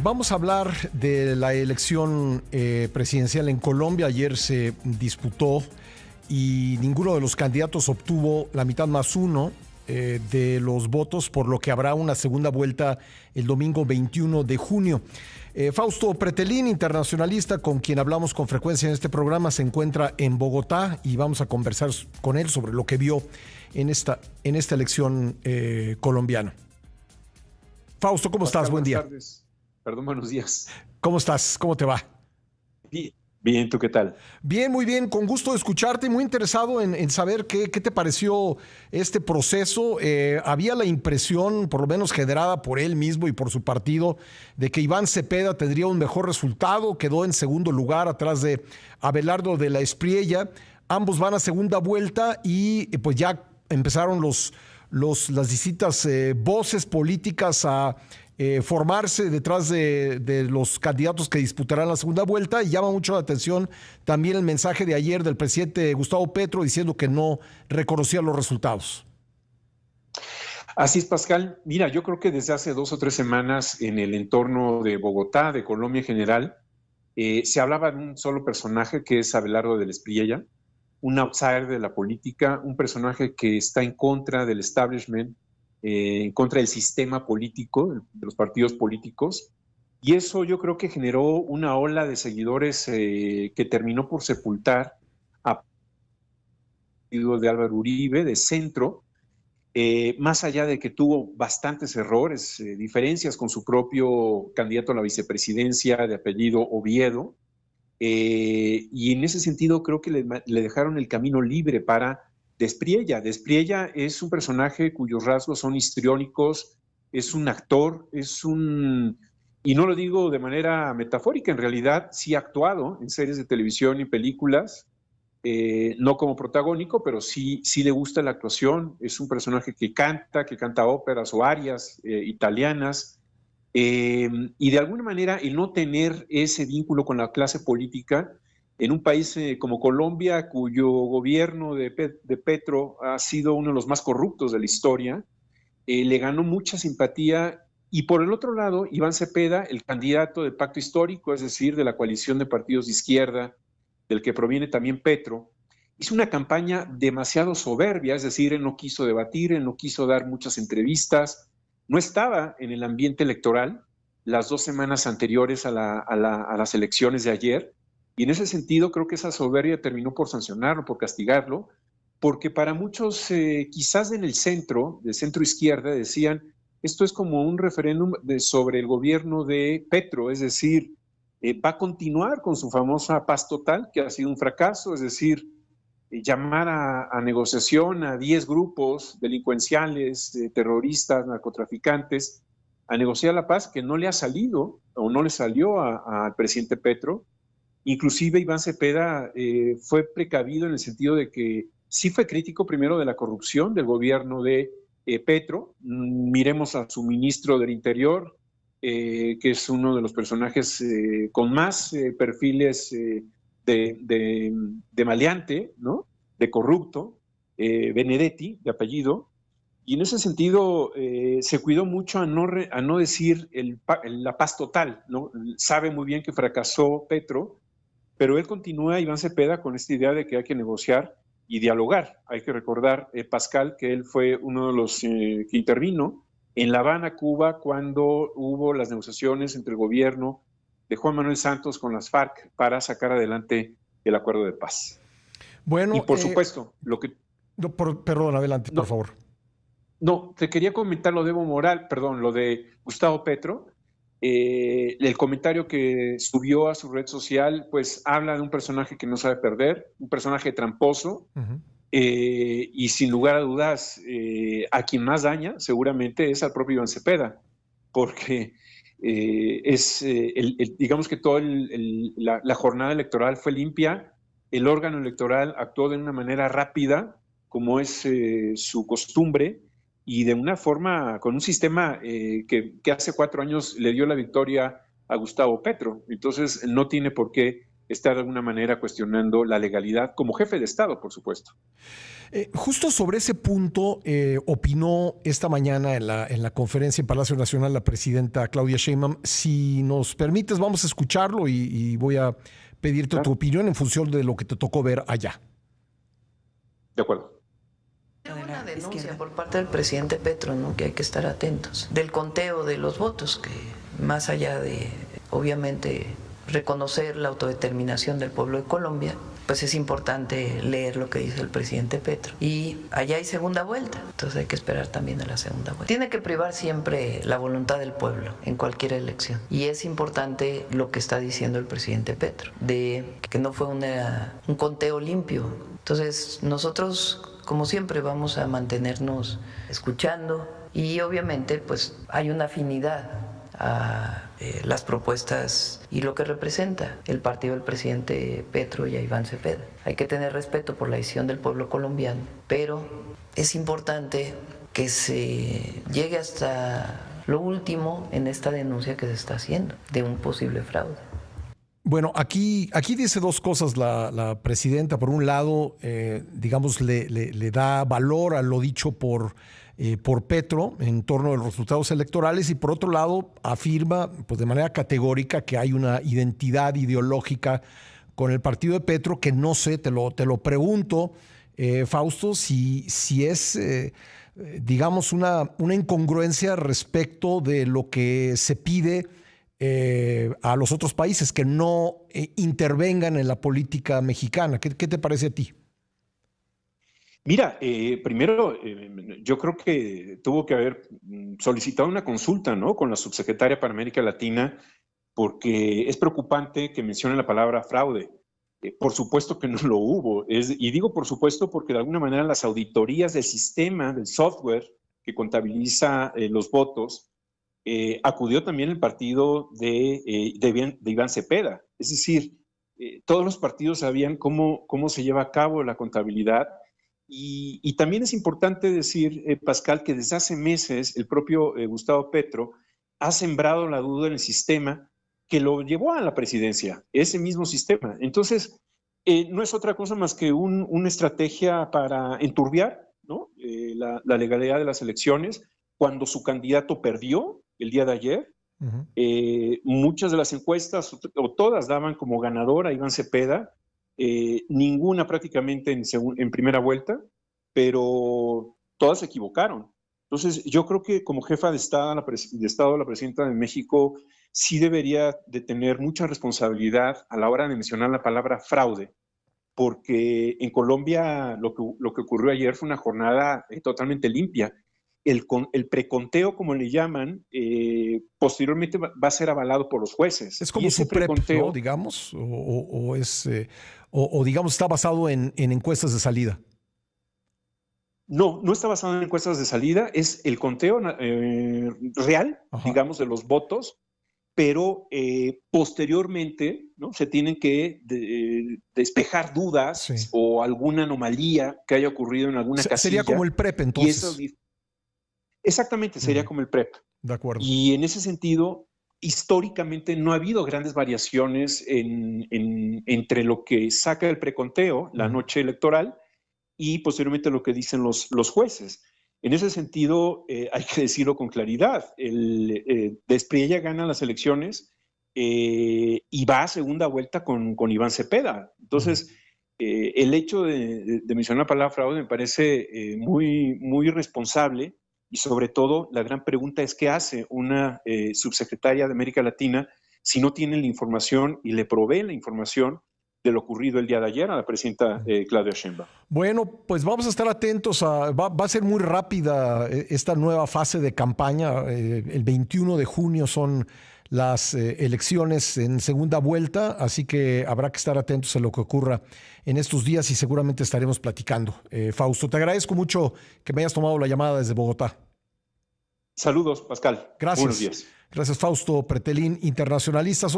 Vamos a hablar de la elección presidencial en Colombia. Ayer se disputó y ninguno de los candidatos obtuvo la mitad más uno de los votos, por lo que habrá una segunda vuelta el domingo 21 de junio. Fausto Pretelín, internacionalista con quien hablamos con frecuencia en este programa, se encuentra en Bogotá y vamos a conversar con él sobre lo que vio en esta elección colombiana. Fausto, ¿cómo estás? Buen día. Buenas tardes. Perdón, buenos días. ¿Cómo estás? ¿Cómo te va? Bien, ¿tú qué tal? Bien, muy bien, con gusto de escucharte y muy interesado en saber qué te pareció este proceso. Había la impresión, por lo menos generada por él mismo y por su partido, de que Iván Cepeda tendría un mejor resultado. Quedó en segundo lugar atrás de Abelardo de la Espriella. Ambos van a segunda vuelta y pues ya empezaron las distintas voces políticas a formarse detrás de los candidatos que disputarán la segunda vuelta, y llama mucho la atención también el mensaje de ayer del presidente Gustavo Petro diciendo que no reconocía los resultados. Así es, Pascal. Mira, yo creo que desde hace 2 o 3 semanas en el entorno de Bogotá, de Colombia en general, se hablaba de un solo personaje que es Abelardo de la Espriella, un outsider de la política, un personaje que está en contra del establishment, en contra del sistema político, de los partidos políticos, y eso yo creo que generó una ola de seguidores que terminó por sepultar a partido de Álvaro Uribe, de centro, más allá de que tuvo bastantes errores, diferencias con su propio candidato a la vicepresidencia de apellido Oviedo, y en ese sentido creo que le dejaron el camino libre para de Espriella. De Espriella es un personaje cuyos rasgos son histriónicos, es un actor, y no lo digo de manera metafórica, en realidad sí ha actuado en series de televisión y películas, no como protagónico, pero sí le gusta la actuación. Es un personaje que canta óperas o arias italianas, y de alguna manera el no tener ese vínculo con la clase política en un país como Colombia, cuyo gobierno de Petro ha sido uno de los más corruptos de la historia, le ganó mucha simpatía. Y por el otro lado, Iván Cepeda, el candidato del Pacto Histórico, es decir, de la coalición de partidos de izquierda, del que proviene también Petro, hizo una campaña demasiado soberbia, es decir, él no quiso debatir, él no quiso dar muchas entrevistas, no estaba en el ambiente electoral las 2 semanas anteriores a las elecciones de ayer. Y en ese sentido creo que esa soberbia terminó por sancionarlo, por castigarlo, porque para muchos quizás en el centro, de centro izquierda, decían, esto es como un referéndum sobre el gobierno de Petro, es decir, va a continuar con su famosa paz total, que ha sido un fracaso, es decir, llamar a negociación a 10 grupos delincuenciales, terroristas, narcotraficantes, a negociar la paz, que no le ha salido o no le salió al presidente Petro. Inclusive Iván Cepeda fue precavido en el sentido de que sí fue crítico primero de la corrupción del gobierno de Petro. Miremos a su ministro del Interior, que es uno de los personajes con más perfiles de maleante, ¿no? De corrupto, Benedetti, de apellido. Y en ese sentido se cuidó mucho a no decir la paz total, ¿no? Sabe muy bien que fracasó Petro, pero él continúa, Iván Cepeda, con esta idea de que hay que negociar y dialogar. Hay que recordar, Pascal, que él fue uno de los que intervino en La Habana, Cuba, cuando hubo las negociaciones entre el gobierno de Juan Manuel Santos con las FARC para sacar adelante el acuerdo de paz. Bueno, y por supuesto, lo que... Perdón, adelante, por favor. No, te quería comentar lo de Gustavo Petro. El comentario que subió a su red social, pues habla de un personaje que no sabe perder, un personaje tramposo, y sin lugar a dudas, a quien más daña seguramente es al propio Iván Cepeda, porque digamos que toda la jornada electoral fue limpia, el órgano electoral actuó de una manera rápida, como es su costumbre, y de una forma, con un sistema que hace 4 años le dio la victoria a Gustavo Petro. Entonces no tiene por qué está de alguna manera cuestionando la legalidad como jefe de Estado, por supuesto. Justo sobre ese punto opinó esta mañana en la conferencia en Palacio Nacional la presidenta Claudia Sheinbaum. Si nos permites, vamos a escucharlo y voy a pedirte tu opinión en función de lo que te tocó ver allá. De acuerdo. Hay una denuncia por parte del presidente Petro, ¿no?, que hay que estar atentos, del conteo de los votos, que más allá de, obviamente, reconocer la autodeterminación del pueblo de Colombia, pues es importante leer lo que dice el presidente Petro. Y allá hay segunda vuelta, entonces hay que esperar también a la segunda vuelta. Tiene que privar siempre la voluntad del pueblo en cualquier elección. Y es importante lo que está diciendo el presidente Petro, de que no fue un conteo limpio. Entonces nosotros, como siempre, vamos a mantenernos escuchando y obviamente pues hay una afinidad a las propuestas y lo que representa el partido del presidente Petro y a Iván Cepeda. Hay que tener respeto por la decisión del pueblo colombiano, pero es importante que se llegue hasta lo último en esta denuncia que se está haciendo de un posible fraude. Bueno, aquí dice dos cosas la presidenta. Por un lado, digamos, le da valor a lo dicho por Petro en torno a los resultados electorales, y por otro lado afirma pues de manera categórica que hay una identidad ideológica con el partido de Petro que no sé, te lo pregunto, Fausto, si es digamos una incongruencia respecto de lo que se pide a los otros países que no intervengan en la política mexicana. ¿Qué te parece a ti? Mira, primero, yo creo que tuvo que haber solicitado una consulta, ¿no?, con la subsecretaria para América Latina, porque es preocupante que mencione la palabra fraude. Por supuesto que no lo hubo. Y digo por supuesto porque de alguna manera las auditorías del sistema, del software que contabiliza los votos, acudió también el partido de Iván Cepeda. Es decir, todos los partidos sabían cómo se lleva a cabo la contabilidad. Y también es importante decir, Pascal, que desde hace meses el propio Gustavo Petro ha sembrado la duda en el sistema que lo llevó a la presidencia, ese mismo sistema. Entonces, no es otra cosa más que una estrategia para enturbiar, ¿no?, la legalidad de las elecciones. Cuando su candidato perdió el día de ayer, muchas de las encuestas, o todas, daban como ganador a Iván Cepeda. Ninguna prácticamente en primera vuelta, pero todas se equivocaron. Entonces, yo creo que como jefa de Estado, la presidenta de México sí debería de tener mucha responsabilidad a la hora de mencionar la palabra fraude, porque en Colombia lo que ocurrió ayer fue una jornada totalmente limpia. El preconteo, como le llaman, posteriormente va a ser avalado por los jueces. Es como su preconteo, ¿no?, digamos, o digamos está basado en encuestas de salida. No está basado en encuestas de salida, es el conteo real, digamos, de los votos, pero posteriormente, ¿no?, se tienen que despejar dudas, sí, o alguna anomalía que haya ocurrido en alguna casilla. Sería como el PREP, entonces. Exactamente, sería como el PREP. De acuerdo. Y en ese sentido, históricamente no ha habido grandes variaciones entre lo que saca el preconteo, la noche electoral, y posteriormente lo que dicen los jueces. En ese sentido, hay que decirlo con claridad, Despriella gana las elecciones y va a segunda vuelta con Iván Cepeda. Entonces, el hecho de mencionar la palabra fraude me parece muy, muy irresponsable. Y sobre todo, la gran pregunta es qué hace una subsecretaria de América Latina si no tiene la información y le provee la información de lo ocurrido el día de ayer a la presidenta Claudia Sheinbaum. Bueno, pues vamos a estar atentos. Va a ser muy rápida esta nueva fase de campaña. El 21 de junio son las elecciones en segunda vuelta, así que habrá que estar atentos a lo que ocurra en estos días y seguramente estaremos platicando. Fausto, te agradezco mucho que me hayas tomado la llamada desde Bogotá. Saludos, Pascal. Gracias. Buenos días. Gracias, Fausto Pretelín, internacionalista.